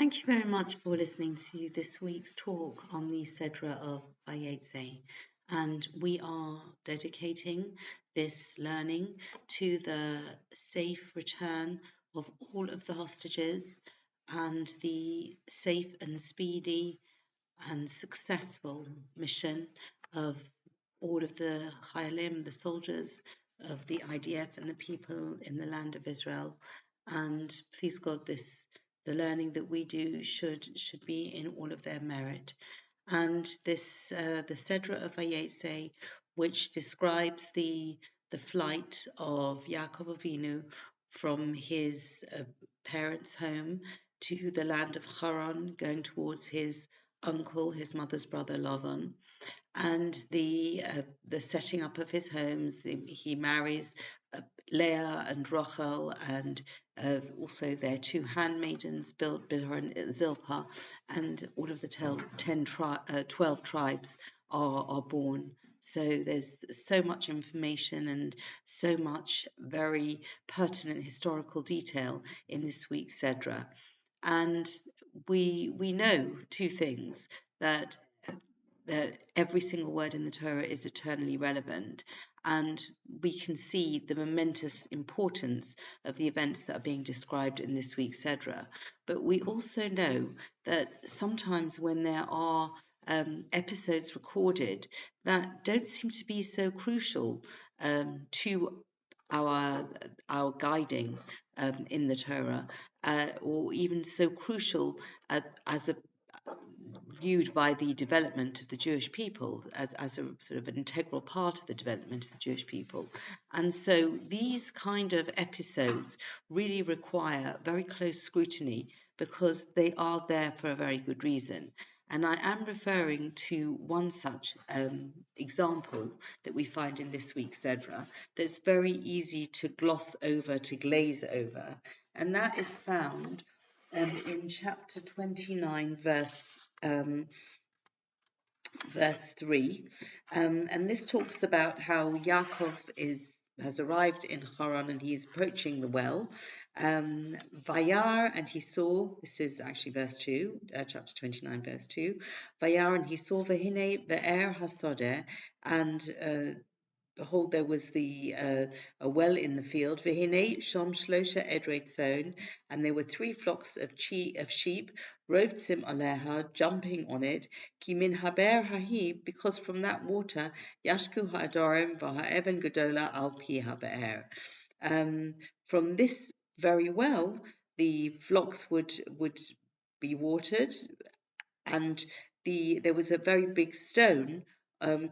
Thank you very much for listening to this week's talk on the Sedra of Vayeitze. And we are dedicating this learning to the safe return of all of the hostages and the safe and speedy and successful mission of all of the Chayalim, the soldiers of the IDF and the people in the land of Israel. And please God, the learning that we do should be in all of their merit. And this the Sedra of Vayeitze, which describes the flight of Yaakov Avinu from his parents' home to the land of Haran, going towards his uncle, his mother's brother Lavan, and the setting up of his homes. He marries Leah and Rachel, and also their two handmaidens, Bilhah and Zilpah, and all of the 12 tribes are born. So there's so much information and so much very pertinent historical detail in this week's Sedra. And we know two things: that every single word in the Torah is eternally relevant, and we can see the momentous importance of the events that are being described in this week's Sedra. But we also know that sometimes when there are episodes recorded that don't seem to be so crucial to our guiding in the Torah, or even so crucial as a viewed by the development of the Jewish people as a sort of an integral part of the development of the Jewish people. And so these kind of episodes really require very close scrutiny because they are there for a very good reason. And I am referring to one such example that we find in this week's Zedra that's very easy to gloss over, to glaze over, and that is found in chapter 29, verse 3. And this talks about how Yaakov has arrived in Haran and he's approaching the well. Vayar, and he saw, this is actually verse 2, chapter 29, verse 2. Vayar, and he saw Vehine Ve'er Hasodeh, and behold, there was a well in the field. V'hinei shom shlosha edrei tzon, and there were 3 flocks of sheep. Rovtzim aleha, jumping on it. Ki min haber hahi, because from that water, yashku ha'adorim v'ha'even gedola al pi ha'be'er. From this very well, the flocks would be watered, and there was a very big stone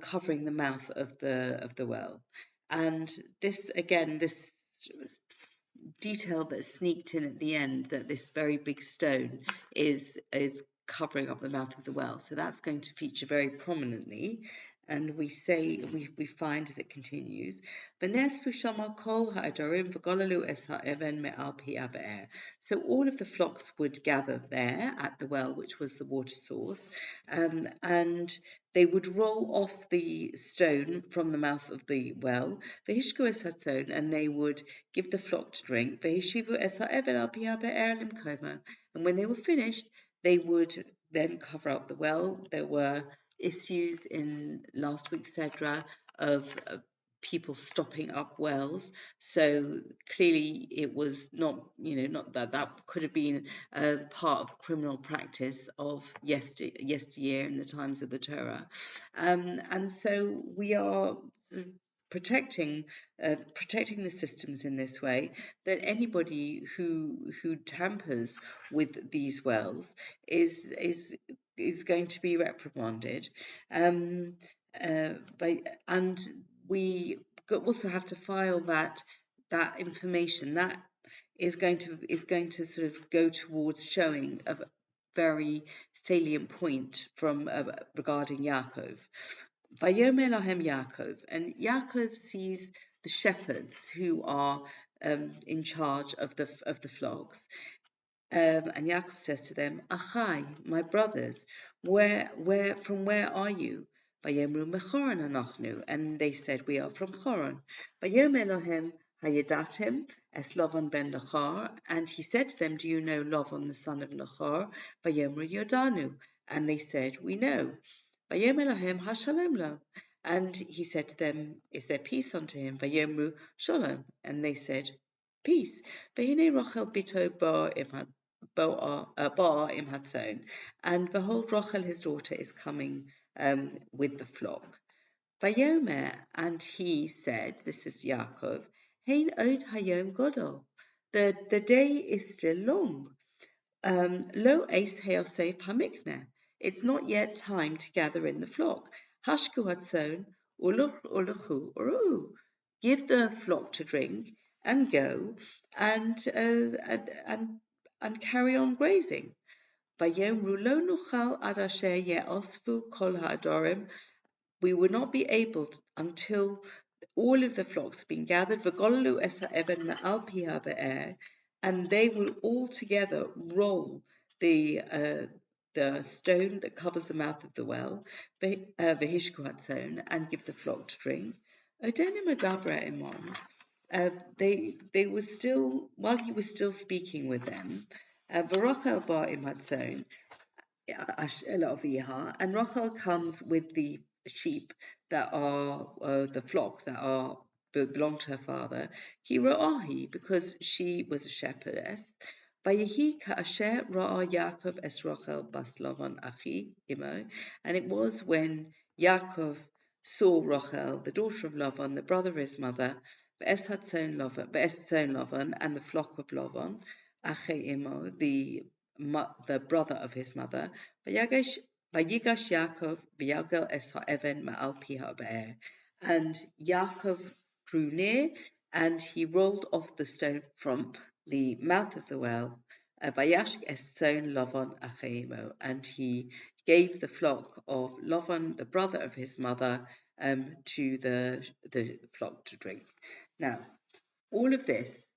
covering the mouth of the well. And this detail that sneaked in at the end, that this very big stone is covering up the mouth of the well. So that's going to feature very prominently. And we find as it continues, so all of the flocks would gather there at the well, which was the water source, and they would roll off the stone from the mouth of the well, and they would give the flock to drink, and when they were finished, they would then cover up the well. There were issues in last week's Sedra of people stopping up wells, so clearly it was not that could have been part of criminal practice of yesteryear in the times of the Torah, and so we are protecting the systems in this way, that anybody who tampers with these wells is going to be reprimanded, and we also have to file that information that is going to sort of go towards showing a very salient point from regarding Yaakov. Vayomer lahem Yaakov, and Yaakov sees the shepherds who are in charge of the flocks. And Yaakov says to them, Achai, my brothers, from where are you? Vayomru mechoron anachnu, and they said, we are from Choron. Vayomer lahem Hayadatim es Lavan ben Nachar, and he said to them, do you know Lavan the son of Nachar? Vayomru Yodanu, and they said, we know. Vayomer lahem hashalom lo, and he said to them, is there peace unto him? Vayomru shalom, and they said, peace. Vayine Rachel bito bar imhatzon, and behold, Rachel his daughter is coming with the flock. Vayomer, and he said, this is Yaakov, Hein od hayom godol, the day is still long. Lo eis heosef hamikne, it's not yet time to gather in the flock. Hashku hatzon, uluchu uru, give the flock to drink and go and carry on grazing. Vayomru lo nuchal ad asher ye'osfu kol ha'adorim, we would not be able to, until all of the flocks have been gathered, v'gollu es ha'eben ma'al pi ha'be'er, and they will all together roll the stone that covers the mouth of the well, v'hishku hatzon, and give the flock to drink. Odenim adabra imon. They were still, while he was still speaking with them, v'rochel bar im hatzon, and Rachel comes with the sheep that are the flock that are belong to her father. Kira'ahi, because she was a shepherdess. Vayehi ka'asher ra'a Yaakov es Rachel bas Lavan achi imo, and it was when Yaakov saw Rachel, the daughter of Lavan, the brother of his mother, ve'es Lavan, and the flock of Lavan, achi imo, the brother of his mother, Vayigash Yaakov v'yagel es ha'even ma'al pi ha'be'er, and Yaakov drew near, and he rolled off the stone from the mouth of the well. Vayash es son Lavan acheimo, and he gave the flock of Lavan, the brother of his mother, to the flock to drink. Now, all of this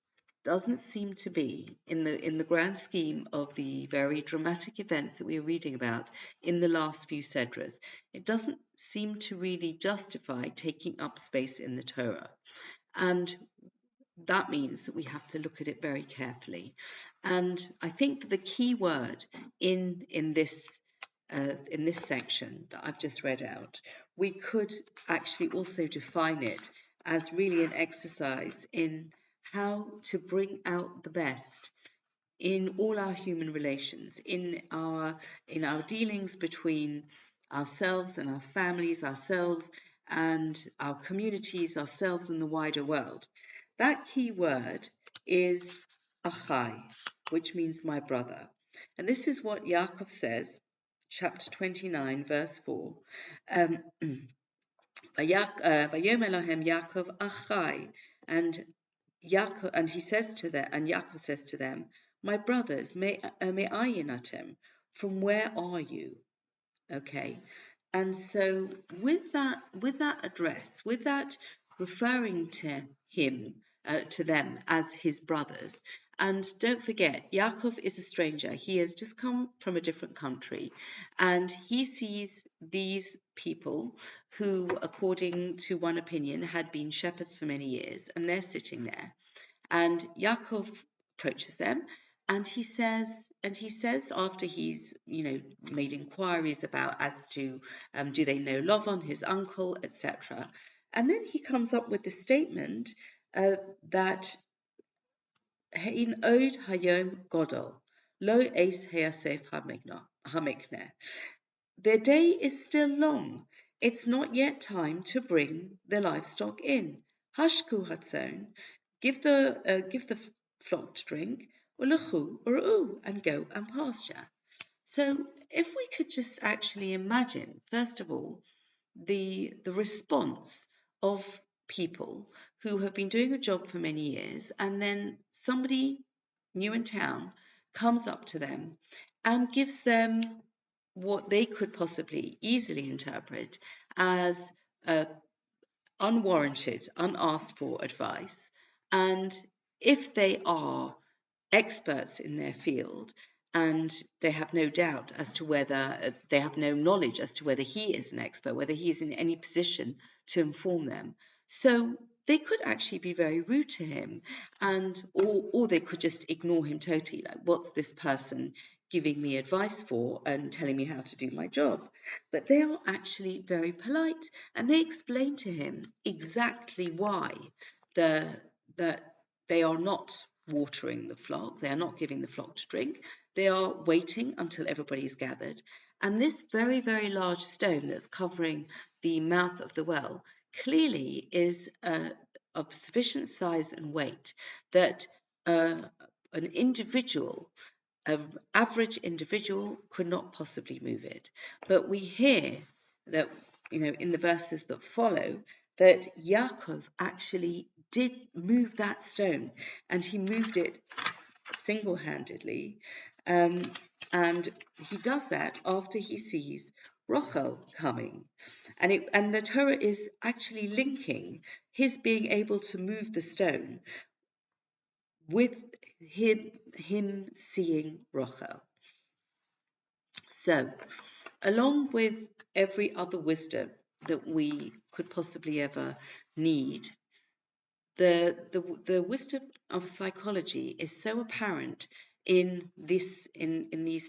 doesn't seem to be, in the grand scheme of the very dramatic events that we are reading about in the last few Sedras, it doesn't seem to really justify taking up space in the Torah. And that means that we have to look at it very carefully. And I think that the key word in this section that I've just read out, we could actually also define it as really an exercise in how to bring out the best in all our human relations, in our dealings between ourselves and our families, ourselves and our communities, ourselves and the wider world. That key word is achai, which means my brother. And this is what Yaakov says, chapter 29, verse 4. Vayom Elohem Yaakov achai, and he says to them, and Yaakov says to them, my brothers, me'ayin atem, from where are you? Okay, and so with that address, with that referring to him, to them as his brothers, and don't forget, Yaakov is a stranger. He has just come from a different country, and he sees these people who, according to one opinion, had been shepherds for many years, and they're sitting there. And Yaakov approaches them, and he says after he's made inquiries about as to do they know Lavan, his uncle, etc. And then he comes up with the statement that Hein od hayom godol lo eis heasef hamikne. The day is still long. It's not yet time to bring the livestock in. Hashku hatzon, give the flock to drink, uluchu uru, and go and pasture. So if we could just actually imagine, first of all, the response of people who have been doing a job for many years, and then somebody new in town comes up to them and gives them what they could possibly easily interpret as unwarranted, unasked for advice. And if they are experts in their field, and they have no doubt as to whether they have no knowledge as to whether he is an expert, whether he is in any position to inform them. So they could actually be very rude to him, and or they could just ignore him totally, like, what's this person giving me advice for and telling me how to do my job? But they are actually very polite, and they explain to him exactly why that they are not watering the flock, they are not giving the flock to drink, they are waiting until everybody's gathered. And this very, very large stone that's covering the mouth of the well clearly is of sufficient size and weight that an individual, an average individual, could not possibly move it. But we hear that, in the verses that follow, that Yaakov actually did move that stone, and he moved it single-handedly, and he does that after he sees Rachel coming. And the Torah is actually linking his being able to move the stone with him seeing Rachel. So, along with every other wisdom that we could possibly ever need, the wisdom of psychology is so apparent in these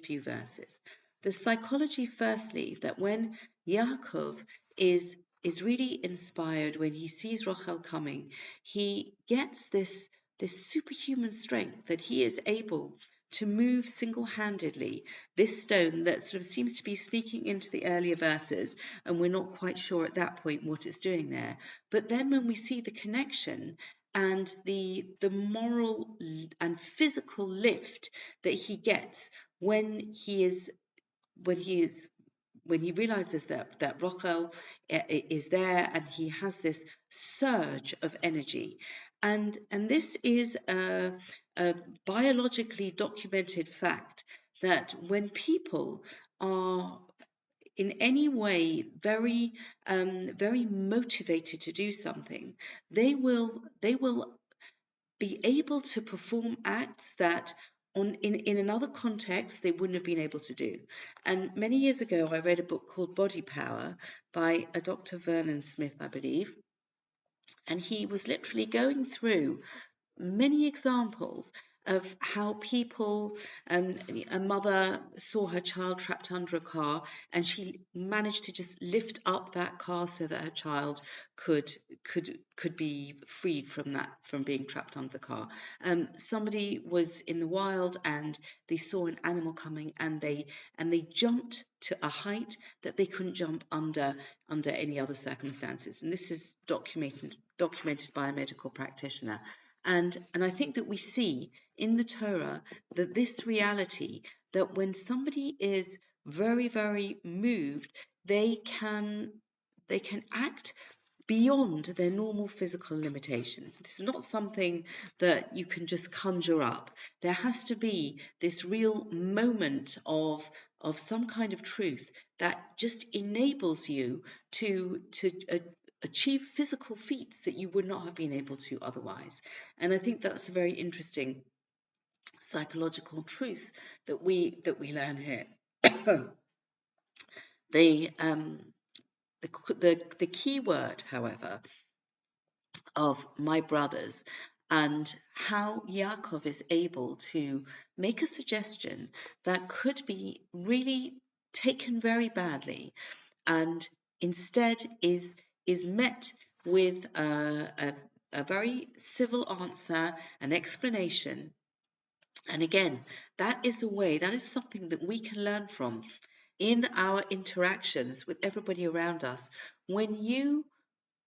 few verses. The psychology, firstly, that when Yaakov is really inspired when he sees Rachel coming, he gets this superhuman strength that he is able to move single-handedly this stone that sort of seems to be sneaking into the earlier verses, and we're not quite sure at that point what it's doing there. But then when we see the connection and the moral and physical lift that he gets when he realizes that Rachel is there, and he has this surge of energy. And this is a biologically documented fact that when people are in any way very motivated to do something, they will be able to perform acts that in another context they wouldn't have been able to do. And many years ago I read a book called Body Power by a Dr. Vernon Smith, I believe, and he was literally going through many examples of how people, a mother saw her child trapped under a car, and she managed to just lift up that car so that her child could be freed from being trapped under the car. Somebody was in the wild and they saw an animal coming, and they jumped to a height that they couldn't jump under any other circumstances. And this is documented by a medical practitioner. And I think that we see in the Torah that this reality, that when somebody is very, very moved, they can act beyond their normal physical limitations. This is not something that you can just conjure up. There has to be this real moment of some kind of truth that just enables you to achieve physical feats that you would not have been able to otherwise. And I think that's a very interesting psychological truth that we learn here. The key word, however, of my brothers, and how Yaakov is able to make a suggestion that could be really taken very badly, and instead is met with a very civil answer, an explanation. And again, that is something that we can learn from in our interactions with everybody around us. When you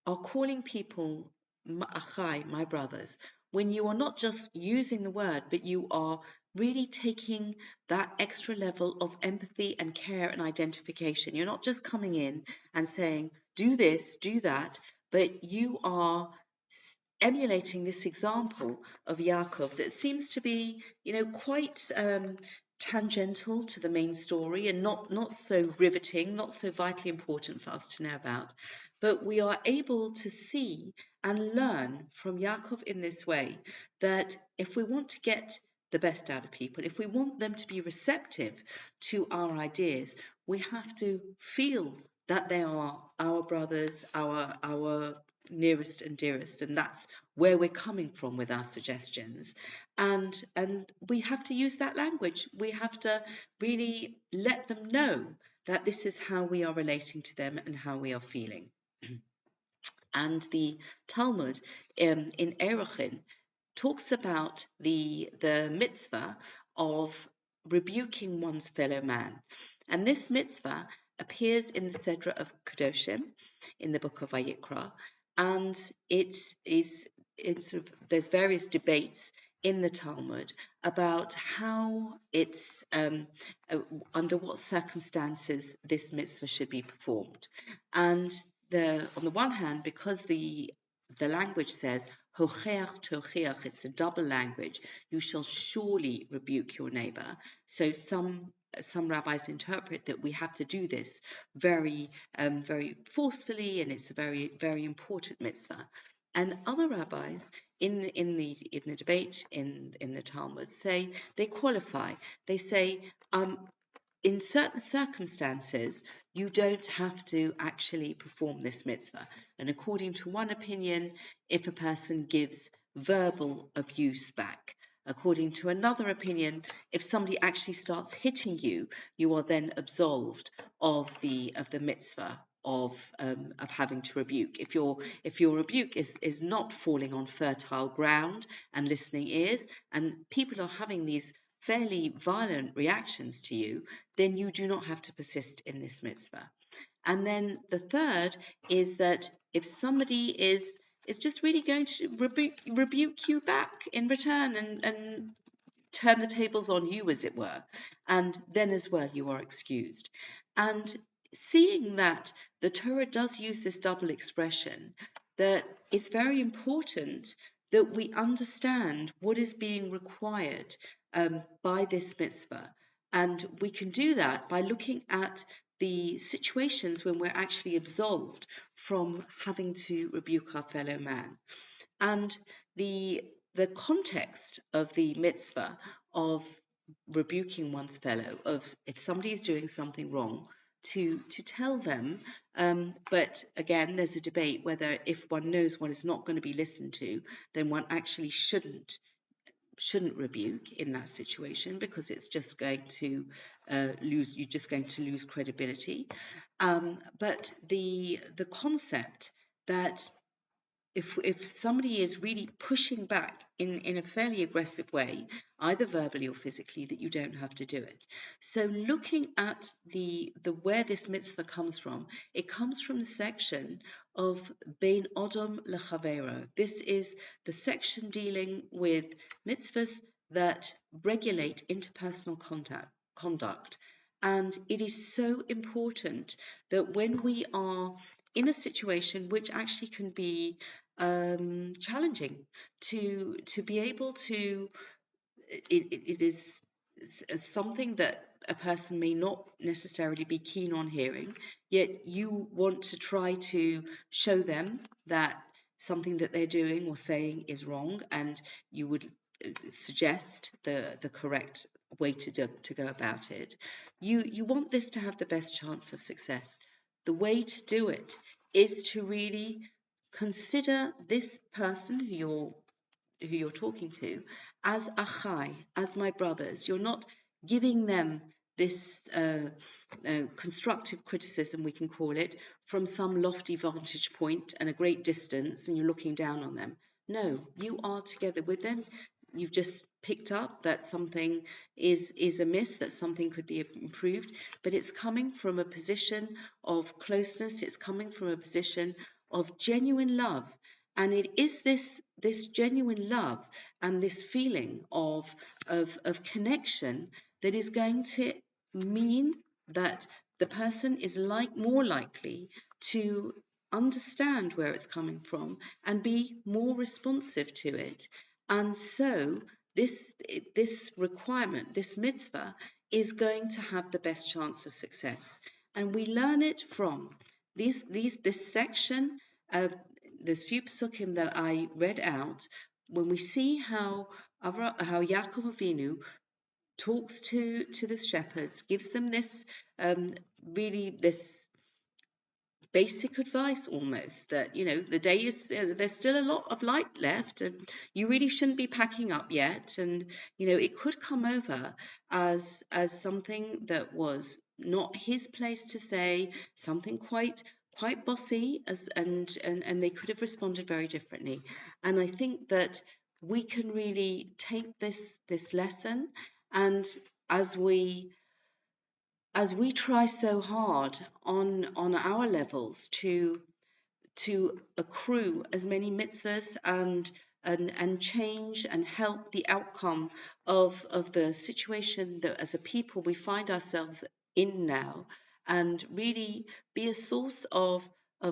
are calling people achai, my brothers, when you are not just using the word, but you are really taking that extra level of empathy and care and identification. You're not just coming in and saying, do this, do that, but you are emulating this example of Yaakov that seems to be, quite tangential to the main story, and not so riveting, not so vitally important for us to know about. But we are able to see and learn from Yaakov in this way that if we want to get the best out of people, if we want them to be receptive to our ideas, we have to feel that they are our brothers, our nearest and dearest, and that's where we're coming from with our suggestions. And we have to use that language. We have to really let them know that this is how we are relating to them and how we are feeling. And the Talmud in Erechim talks about the mitzvah of rebuking one's fellow man. And this mitzvah appears in the Sedra of Kedoshim, in the book of Vayikra, and it is there's various debates in the Talmud about how it's under what circumstances this mitzvah should be performed. And on the one hand, because the language says Hocheach tocheach, it's a double language. You shall surely rebuke your neighbor. So some rabbis interpret that we have to do this very forcefully, and it's a very, very important mitzvah. And other rabbis in the debate in the Talmud say they qualify. They say in certain circumstances, you don't have to actually perform this mitzvah. And according to one opinion, if a person gives verbal abuse back. According to another opinion, if somebody actually starts hitting you, you are then absolved of the mitzvah of having to rebuke. If your rebuke is not falling on fertile ground and listening ears, and people are having these fairly violent reactions to you, then you do not have to persist in this mitzvah. And then the third is that if somebody is just really going to rebuke you back in return and turn the tables on you, as it were, and then as well you are excused. And seeing that the Torah does use this double expression, that it's very important that we understand what is being required by this mitzvah. And we can do that by looking at the situations when we're actually absolved from having to rebuke our fellow man. And the context of the mitzvah of rebuking one's fellow, of if somebody is doing something wrong, to tell them. But again, there's a debate whether if one knows one is not going to be listened to, then one actually shouldn't rebuke in that situation, because it's just going to you're just going to lose credibility. But the concept that if somebody is really pushing back in a fairly aggressive way, either verbally or physically, that you don't have to do it. So looking at the where this mitzvah comes from, it comes from the section of Bein Odom Lechavero. This is the section dealing with mitzvahs that regulate interpersonal conduct. And it is so important that when we are in a situation which actually can be challenging, to be able to, it is something that a person may not necessarily be keen on hearing, yet you want to try to show them that something that they're doing or saying is wrong, and you would suggest the correct way to go about it. You want this to have the best chance of success. The way to do it is to really consider this person who you're talking to as achai, as my brothers. You're not giving them this constructive criticism, we can call it, from some lofty vantage point and a great distance, and you're looking down on them. No, you are together with them. You've just picked up that something is amiss, that something could be improved, but it's coming from a position of closeness. It's coming from a position of genuine love. And it is this genuine love and this feeling of connection that is going to mean that the person is more likely to understand where it's coming from and be more responsive to it. And so this requirement, this mitzvah, is going to have the best chance of success. And we learn it from this section. There's few psukim that I read out when we see how Yaakov Avinu talks to the shepherds, gives them this really this basic advice almost, that the day is there's still a lot of light left, and you really shouldn't be packing up yet, and it could come over as something that was not his place to say, something quite bossy, and they could have responded very differently. And I think that we can really take this lesson, and as we try so hard on our levels to accrue as many mitzvahs and change and help the outcome of the situation that as a people we find ourselves in now, and really be a source of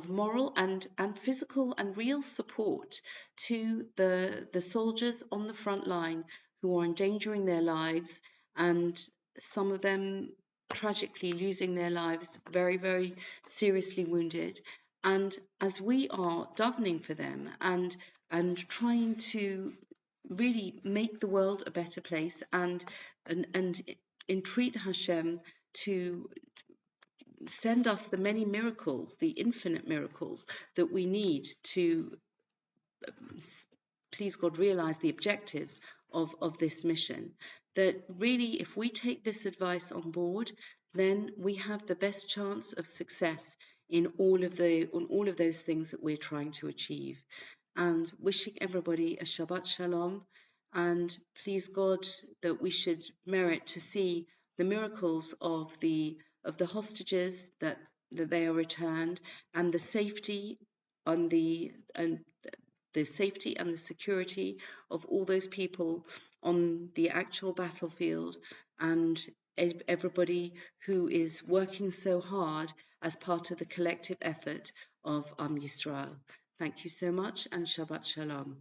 moral and physical and real support to the soldiers on the front line who are endangering their lives, and some of them tragically losing their lives, very, very seriously wounded. And as we are davening for them and trying to really make the world a better place, and entreat Hashem to send us the many miracles, the infinite miracles that we need to, please God, realize the objectives of this mission. That really, if we take this advice on board, then we have the best chance of success in all of those things that we're trying to achieve. And wishing everybody a Shabbat Shalom, and please God that we should merit to see the miracles of the hostages, that they are returned, and the safety and the safety and the security of all those people on the actual battlefield, and everybody who is working so hard as part of the collective effort of Am Yisrael. Thank you so much, and Shabbat Shalom.